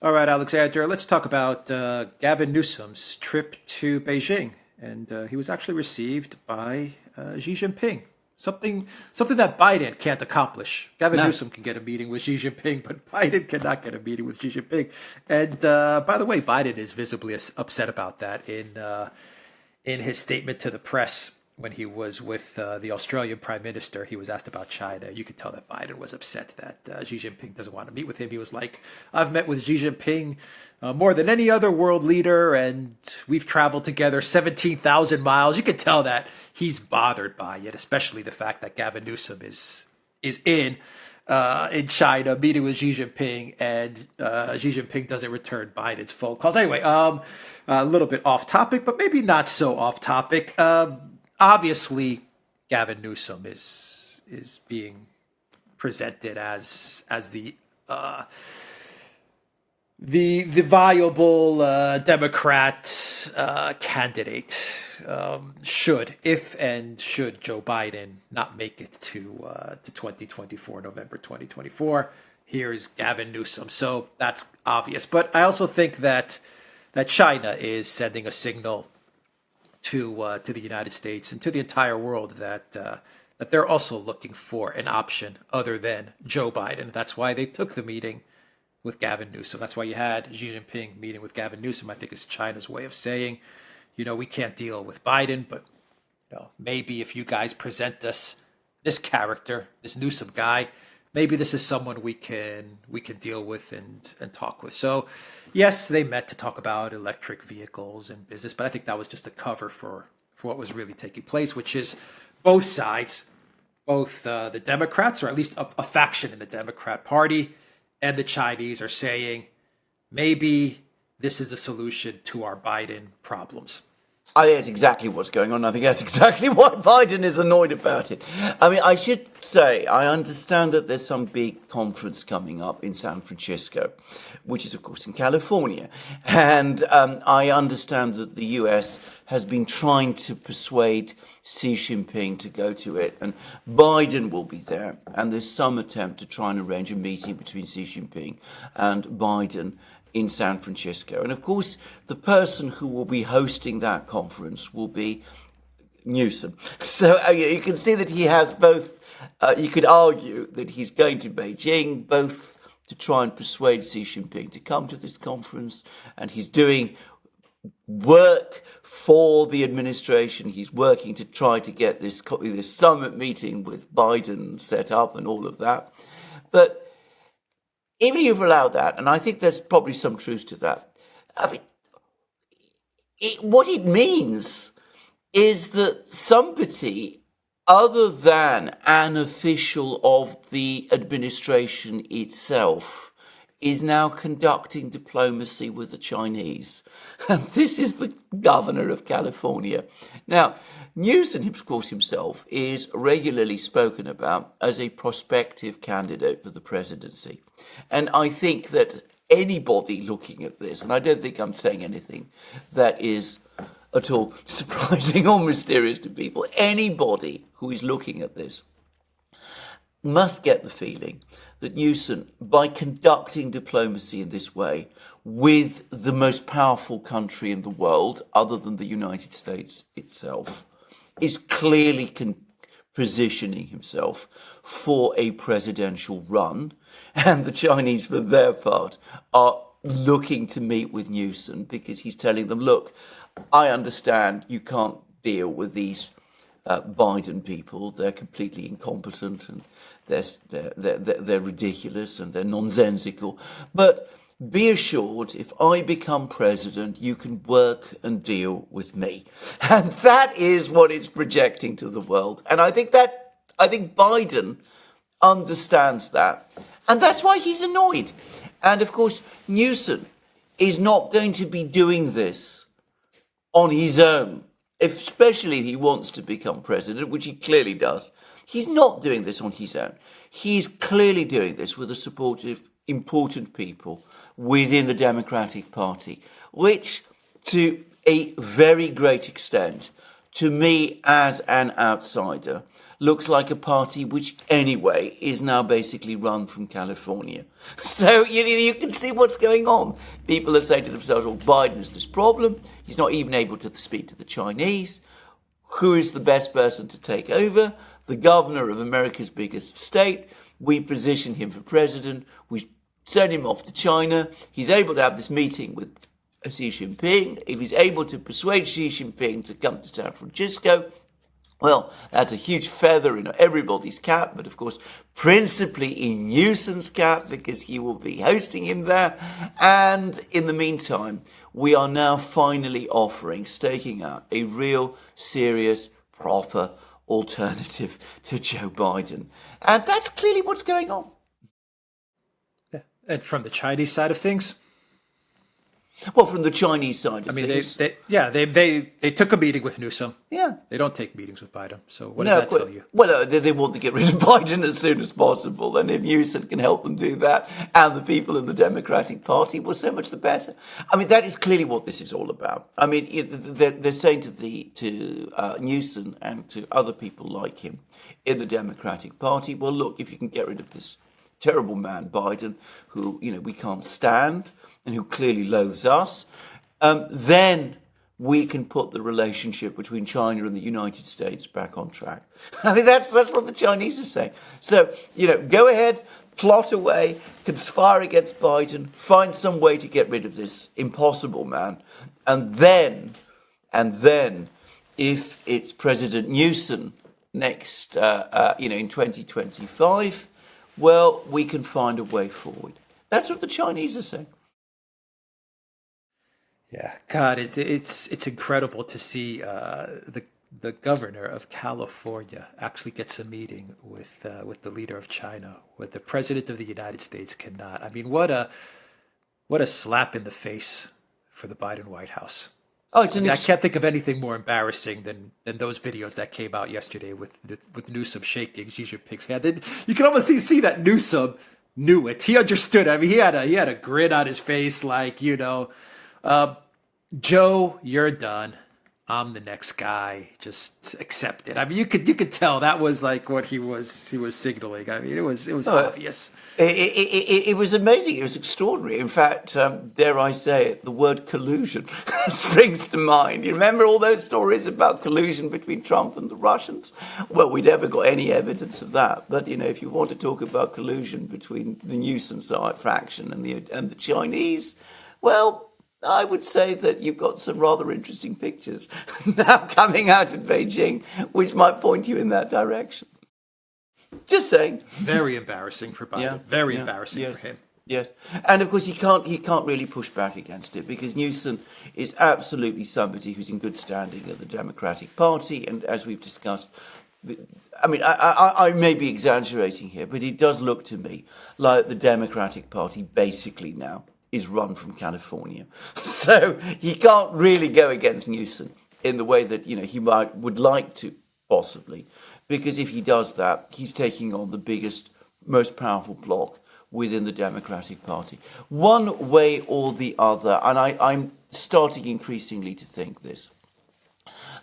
All right, Alexander, let's talk about Gavin Newsom's trip to Beijing. And he was actually received by Xi Jinping. Something that Biden can't accomplish. Gavin No. Newsom can get a meeting with Xi Jinping, but Biden cannot get a meeting with Xi Jinping. And by the way, Biden is visibly upset about that in his statement to the press when he was with the Australian Prime Minister. He was asked about China. You could tell that Biden was upset that Xi Jinping doesn't want to meet with him. He was like, I've met with Xi Jinping more than any other world leader, and we've traveled together 17,000 miles. You could tell that he's bothered by it, especially the fact that Gavin Newsom is in China, meeting with Xi Jinping, and Xi Jinping doesn't return Biden's phone calls. Anyway, a little bit off topic, but maybe not so off topic. Obviously, Gavin Newsom is being presented as the viable Democrat candidate. Should Joe Biden not make it to 2024, November 2024, here's Gavin Newsom. So that's obvious. But I also think that China is sending a signal to the United States and to the entire world that they're also looking for an option other than Joe Biden. That's why they took the meeting with Gavin Newsom. That's why you had Xi Jinping meeting with Gavin Newsom. I think it's China's way of saying, we can't deal with Biden, but maybe if you guys present us this character, this Newsom guy, maybe this is someone we can deal with and talk with. So yes, they met to talk about electric vehicles and business, but I think that was just a cover for what was really taking place, which is both sides, both the Democrats, or at least a faction in the Democrat Party, and the Chinese are saying maybe this is a solution to our Biden problems. I think that's exactly what's going on. I think that's exactly why Biden is annoyed about it. I mean, I should say, I understand that there's some big conference coming up in San Francisco, which is, of course, in California. And I understand that the US has been trying to persuade Xi Jinping to go to it. And Biden will be there. And there's some attempt to try and arrange a meeting between Xi Jinping and Biden in San Francisco. And of course, the person who will be hosting that conference will be Newsom. So you can see that he has both, you could argue that he's going to Beijing, both to try and persuade Xi Jinping to come to this conference, and he's doing work for the administration. He's working to try to get this summit meeting with Biden set up and all of that. But even if you've allowed that, and I think there's probably some truth to that, I mean, what it means is that somebody other than an official of the administration itself is now conducting diplomacy with the Chinese. And this is the governor of California. Now, Newsom, of course, himself is regularly spoken about as a prospective candidate for the presidency. And I think that anybody looking at this, and I don't think I'm saying anything that is at all surprising or mysterious to people, anybody who is looking at this must get the feeling that Newsom, by conducting diplomacy in this way with the most powerful country in the world, other than the United States itself, is clearly positioning himself for a presidential run. And the Chinese, for their part, are looking to meet with Newsom because he's telling them, look, I understand you can't deal with these Biden people. They're completely incompetent and they're ridiculous and they're nonsensical. But be assured, if I become president, you can work and deal with me. And that is what it's projecting to the world. And I think Biden understands that. And that's why he's annoyed. And of course, Newsom is not going to be doing this on his own, especially if he wants to become president, which he clearly does. He's not doing this on his own. He's clearly doing this with the support of important people within the Democratic Party, which, to a very great extent, to me as an outsider, looks like a party which anyway is now basically run from California. So you can see what's going on. People are saying to themselves, well, Biden has this problem. He's not even able to speak to the Chinese. Who is the best person to take over? The governor of America's biggest state. We position him for president. We send him off to China. He's able to have this meeting with Xi Jinping. If he's able to persuade Xi Jinping to come to San Francisco, well, that's a huge feather in everybody's cap, but of course, principally in Newsom's cap, because he will be hosting him there. And in the meantime, we are now finally staking out a real, serious, proper alternative to Joe Biden. And that's clearly what's going on. Yeah. And from the Chinese side of things, well, from the Chinese side of things. They took a meeting with Newsom. Yeah. They don't take meetings with Biden. So what does that tell you? Well, they want to get rid of Biden as soon as possible. And if Newsom can help them do that, and the people in the Democratic Party, well, so much the better. I mean, that is clearly what this is all about. I mean, they're saying to Newsom and to other people like him in the Democratic Party, well, look, if you can get rid of this terrible man, Biden, who, we can't stand, and who clearly loathes us, then we can put the relationship between China and the United States back on track. I mean, that's what the Chinese are saying. So, go ahead, plot away, conspire against Biden, find some way to get rid of this impossible man. And then, if it's President Newsom next, in 2025, well, we can find a way forward. That's what the Chinese are saying. Yeah, God, it's incredible to see the governor of California actually gets a meeting with the leader of China, what the president of the United States cannot. I mean, what a slap in the face for the Biden White House. Oh, I can't think of anything more embarrassing than those videos that came out yesterday with Newsom shaking Xi Jinping's hand. You can almost see that Newsom knew it. He understood. I mean, he had a grin on his face, like, Joe, you're done. I'm the next guy. Just accept it. I mean, you could tell that was like what he was signaling. I mean, it was obvious. It was amazing. It was extraordinary. In fact, dare I say it, the word collusion springs to mind. You remember all those stories about collusion between Trump and the Russians? Well, we never got any evidence of that. But if you want to talk about collusion between the Newsom side faction and the Chinese, well, I would say that you've got some rather interesting pictures now coming out of Beijing, which might point you in that direction. Just saying. Very embarrassing for Biden. Yeah, Very embarrassing for him. Yes, and of course he can't really push back against it because Newsom is absolutely somebody who's in good standing at the Democratic Party, and as we've discussed, I may be exaggerating here, but it does look to me like the Democratic Party basically now is run from California. So he can't really go against Newsom in the way that, he would like to, possibly. Because if he does that, he's taking on the biggest, most powerful bloc within the Democratic Party. One way or the other, and I'm starting increasingly to think this,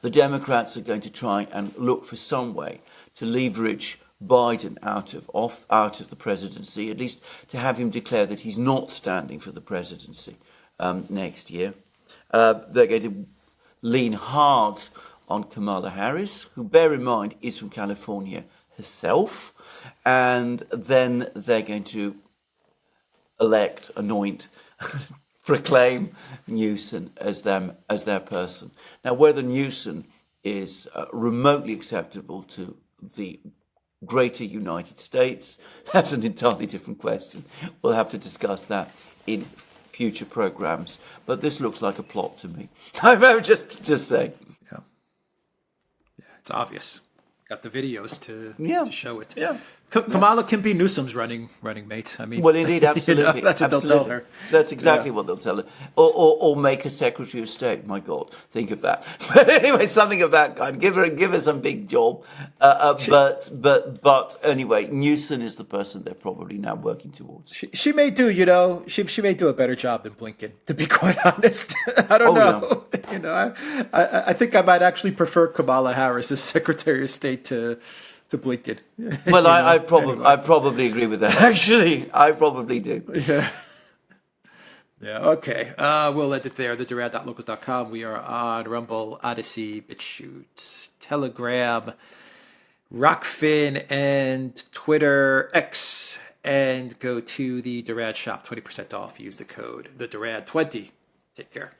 the Democrats are going to try and look for some way to leverage Biden out of the presidency, at least to have him declare that he's not standing for the presidency next year. They're going to lean hard on Kamala Harris, who, bear in mind, is from California herself, and then they're going to anoint, proclaim Newsom as their person. Now, whether Newsom is remotely acceptable to the greater United States, that's an entirely different question. We'll have to discuss that in future programs. But this looks like a plot to me. I'm just saying. Yeah, it's obvious. Got the videos to show it. Yeah. Kamala can be Newsom's running mate. I mean, well, indeed, absolutely. That's what they'll tell her. That's exactly what they'll tell her. Or make her Secretary of State. My God, think of that. But anyway, something of that kind. Give her some big job. But anyway, Newsom is the person they're probably now working towards. She may do, she may do a better job than Blinken. To be quite honest, I don't know. Yeah. I think I might actually prefer Kamala Harris as Secretary of State to to Blinken. Well, I probably agree with that. Actually, I probably do. Yeah. Yeah. Okay. We'll end it there. The Duran.locals.com. We are on Rumble, Odyssey, BitChute, Telegram, Rockfin, and Twitter X. And go to the Duran shop, 20% off. Use the code the Duran20. Take care.